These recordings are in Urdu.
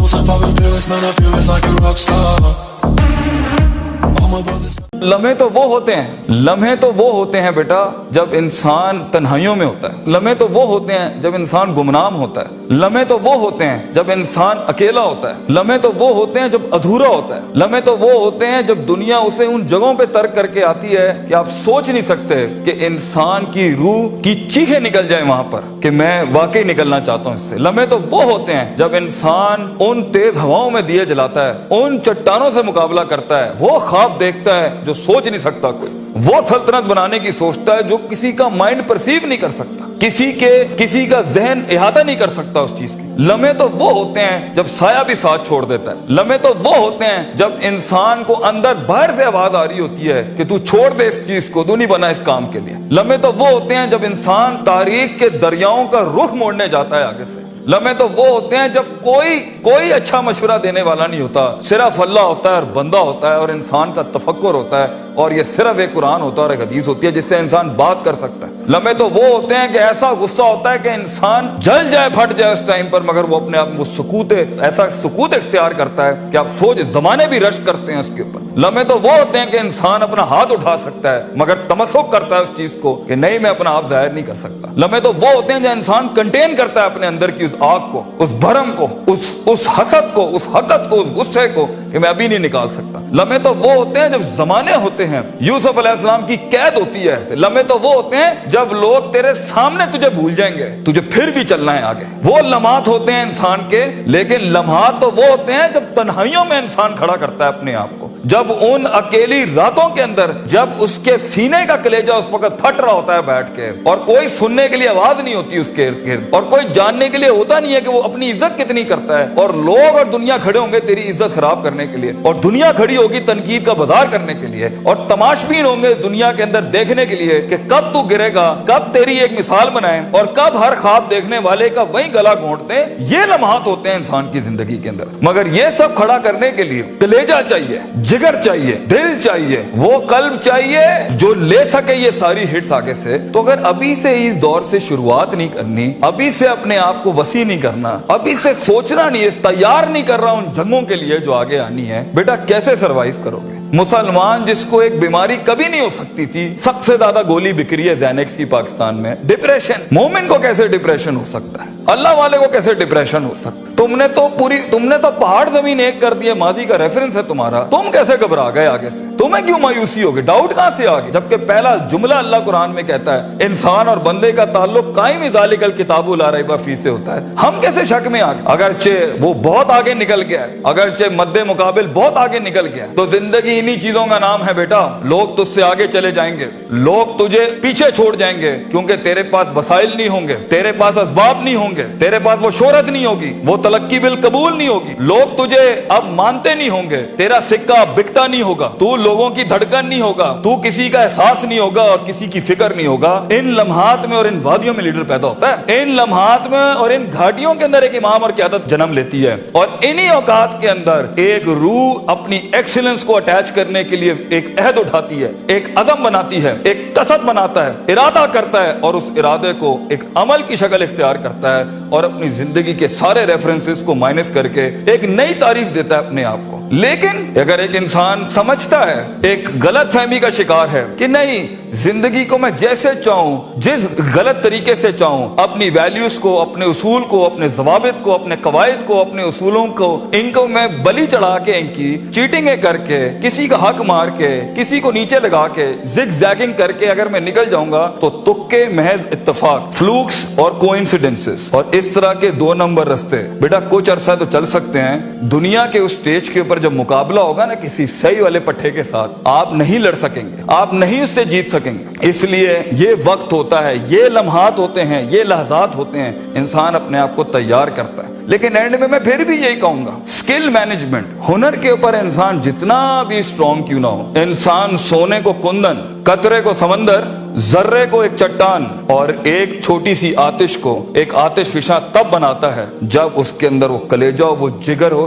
Bubbles and popping pills, man, I feel it's like a rock star. All my brothers. لمحے تو وہ ہوتے ہیں، لمحے تو وہ ہوتے ہیں بیٹا جب انسان تنہائیوں میں ہوتا ہے، لمحے تو وہ ہوتے ہیں جب انسان گمنام ہوتا ہے، لمحے تو وہ ہوتے ہیں جب انسان اکیلا ہوتا ہے، لمحے تو وہ ہوتے ہیں جب ادھورا ہوتا ہے، لمحے تو وہ ہوتے ہیں جب دنیا اسے ان جگہوں پہ ترک کر کے آتی ہے کہ آپ سوچ نہیں سکتے کہ انسان کی روح کی چیخیں نکل جائیں وہاں پر کہ میں واقعی نکلنا چاہتا ہوں اس سے۔ لمحے تو وہ ہوتے ہیں جب انسان ان تیز ہواؤں میں دیے جلاتا ہے، ان چٹانوں سے مقابلہ کرتا ہے، وہ خواب دیکھتا ہے جو سوچ نہیں سکتا کوئی، وہ سلطنت بنانے کی سوچتا ہے جو کسی کا مائنڈ پرسیو نہیں کر سکتا، کسی کا ذہن احاطہ نہیں کر سکتا اس چیز کی۔ لمحے تو وہ ہوتے ہیں جب سایہ بھی ساتھ چھوڑ دیتا ہے، لمحے تو وہ ہوتے ہیں جب انسان کو اندر باہر سے آواز آ رہی ہوتی ہے کہ تو چھوڑ دے اس چیز کو، تو نہیں بنا اس کام کے لیے۔ لمحے تو وہ ہوتے ہیں جب انسان تاریخ کے دریاؤں کا رخ موڑنے جاتا ہے آگے سے۔ لمحے تو وہ ہوتے ہیں جب کوئی اچھا مشورہ دینے والا نہیں ہوتا، صرف اللہ ہوتا ہے اور بندہ ہوتا ہے اور انسان کا تفکر ہوتا ہے، اور یہ صرف ایک قرآن ہوتا ہے اور ایک حدیث ہوتی ہے جس سے انسان بات کر سکتا ہے۔ لمحے تو وہ ہوتے ہیں کہ ایسا غصہ ہوتا ہے کہ انسان جل جائے، پھٹ جائے اس ٹائم پر، مگر وہ اپنے آپ کو ایسا سکوت اختیار کرتا ہے کہ آپ سوچ زمانے بھی رشک کرتے ہیں اس کے اوپر۔ لمحے تو وہ ہوتے ہیں کہ انسان اپنا ہاتھ اٹھا سکتا ہے مگر تمسک کرتا ہے اس چیز کو کہ نہیں، میں اپنا آپ ظاہر نہیں کر سکتا۔ لمحے تو وہ ہوتے ہیں جو انسان کنٹین کرتا ہے اپنے اندر کی اس آگ کو، اس بھرم کو، اس حسد کو، اس حقد کو، اس غصے کو کہ میں ابھی نہیں نکال سکتا۔ لمحے تو وہ ہوتے ہیں جب زمانے ہوتے ہیں، یوسف علیہ السلام کی قید ہوتی ہے۔ لمحے تو وہ ہوتے ہیں جب لوگ تیرے سامنے تجھے بھول جائیں گے، تجھے پھر بھی چلنا ہے آگے۔ وہ لمحات ہوتے ہیں انسان کے، لیکن لمحات تو وہ ہوتے ہیں جب تنہائیوں میں انسان کھڑا کرتا ہے اپنے آپ کو، جب ان اکیلی راتوں کے اندر، جب اس کے سینے کا کلیجہ اس وقت پھٹ رہا ہوتا ہے بیٹھ کے، اور کوئی سننے کے لیے آواز نہیں ہوتی اس کے ارد گرد، اور کوئی جاننے کے لیے ہوتا نہیں ہے کہ وہ اپنی عزت کتنی کرتا ہے، اور لوگ اور دنیا کھڑے ہوں گے تیری عزت خراب کرنے کے لیے، اور دنیا کھڑی ہوگی تنقید کا بازار کرنے کے لیے، اور تماشبین ہوں گے اس دنیا کے اندر دیکھنے کے لیے کہ کب تو گرے گا، کب تیری ایک مثال بنائیں، اور کب ہر خواب دیکھنے والے کا وہی گلا گھونٹ دیں۔ یہ لمحات ہوتے ہیں انسان کی زندگی کے اندر، مگر یہ سب کھڑا کرنے کے لیے کلیجہ چاہیے، جگر چاہیے، دل چاہیے، وہ قلب چاہیے جو لے سکے یہ ساری ہٹس آگے سے۔ تو اگر ابھی سے اس دور سے شروعات نہیں کرنی، ابھی سے اپنے آپ کو وسیع نہیں کرنا، ابھی سے سوچنا نہیں، تیار نہیں کر رہا ان جنگوں کے لیے جو آگے آنی ہے، بیٹا کیسے سروائیو کرو گے؟ مسلمان جس کو ایک بیماری کبھی نہیں ہو سکتی تھی، سب سے زیادہ گولی بکری ہے زینکس کی پاکستان میں، ڈپریشن۔ مومن کو کیسے ڈپریشن ہو سکتا ہے؟ اللہ والے کو کیسے ڈپریشن ہو سکتا ہے؟ تم نے تو پہاڑ زمین ایک کر دیا، ماضی کا ریفرنس ہے تمہارا، تم کیسے گھبرا گئے آگے سے؟ تمہیں کیوں مایوسی ہوگی؟ ڈاؤٹ کہاں سے آگے؟ جبکہ پہلا جملہ اللہ قرآن میں کہتا ہے انسان اور بندے کا تعلق قائم ذالک الکتاب لا ریب فیہ سے ہوتا ہے۔ ہم کیسے شک میں آگے؟ اگرچہ وہ بہت آگے نکل گیا ہے، اگرچہ مد مقابل بہت آگے نکل گیا ہے، تو زندگی انہی چیزوں کا نام ہے بیٹا۔ لوگ تجھ سے آگے چلے جائیں گے، لوگ تجھے پیچھے چھوڑ جائیں گے، کیونکہ تیرے پاس وسائل نہیں ہوں گے، تیرے پاس اسباب نہیں ہوں گے، تیرے پاس وہ شہرت نہیں ہوگی، وہ تلقی بالقبول نہیں ہوگی، لوگ تجھے اب مانتے نہیں ہوں گے، تیرا سکہ بکتا نہیں ہوگا، تو لوگوں کی دھڑکن نہیں ہوگا، تو کسی کا احساس نہیں ہوگا اور کسی کی فکر نہیں ہوگا۔ ان لمحات میں اور ان وادیوں میں لیڈر پیدا ہوتا ہے، ان لمحات میں اور ان گھاٹیوں کے اندر ایک امام اور قیادت جنم لیتی ہے، اور انہی اوقات کے اندر ایک روح اپنی ایکسیلنس کو اٹیچ کرنے کے لیے ایک عہد اٹھاتی ہے، ایک عزم بناتی ہے، ایک قصد بناتا ہے، ارادہ کرتا ہے، اور اس ارادے کو ایک عمل کی شکل اختیار کرتا ہے، اور اپنی زندگی کے سارے ریفرنسز کو مائنس کر کے ایک نئی تعریف دیتا ہے اپنے آپ کو۔ لیکن اگر ایک انسان سمجھتا ہے، ایک غلط فہمی کا شکار ہے کہ نہیں، زندگی کو میں جیسے چاہوں، جس غلط طریقے سے چاہوں، اپنی ویلیوز کو، اپنے اصول کو، اپنے ضوابط کو، اپنے قواعد کو، اپنے اصولوں کو، ان کو میں بلی چڑھا کے، ان کی چیٹنگیں کر کے، کسی کا حق مار کے، کسی کو نیچے لگا کے، زگ زیگنگ کر کے اگر میں نکل جاؤں گا تو تکے، محض اتفاق، فلوکس اور کوئنسیڈنسز، اور اس طرح کے 2 نمبر رستے بیٹا کچھ عرصہ تو چل سکتے ہیں۔ دنیا کے اس سٹیج کے اوپر جب مقابلہ ہوگا نا کسی صحیح والے پٹھے کے ساتھ، آپ نہیں لڑ سکیں گے، آپ نہیں اس سے جیت سکیں گے۔ اس لیے یہ وقت ہوتا ہے، یہ لمحات ہوتے ہیں، یہ لحظات ہوتے ہیں، انسان اپنے آپ کو تیار کرتا ہے۔ لیکن اینڈ میں پھر بھی یہی کہوں گا، سکل مینجمنٹ، ہنر کے اوپر انسان جتنا بھی اسٹرانگ کیوں نہ ہو، انسان سونے کو کندن، قطرے کو سمندر، ذرے کو ایک چٹان اور ایک چھوٹی سی آتش کو ایک آتش فشاں تب بناتا ہے جب اس کے اندر وہ کلیجہ، وہ جگر ہو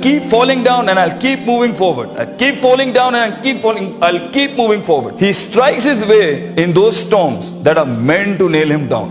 keep falling down and I'll keep moving forward. I'll keep falling down and I'll keep moving forward. He strikes his way in those storms that are meant to nail him down.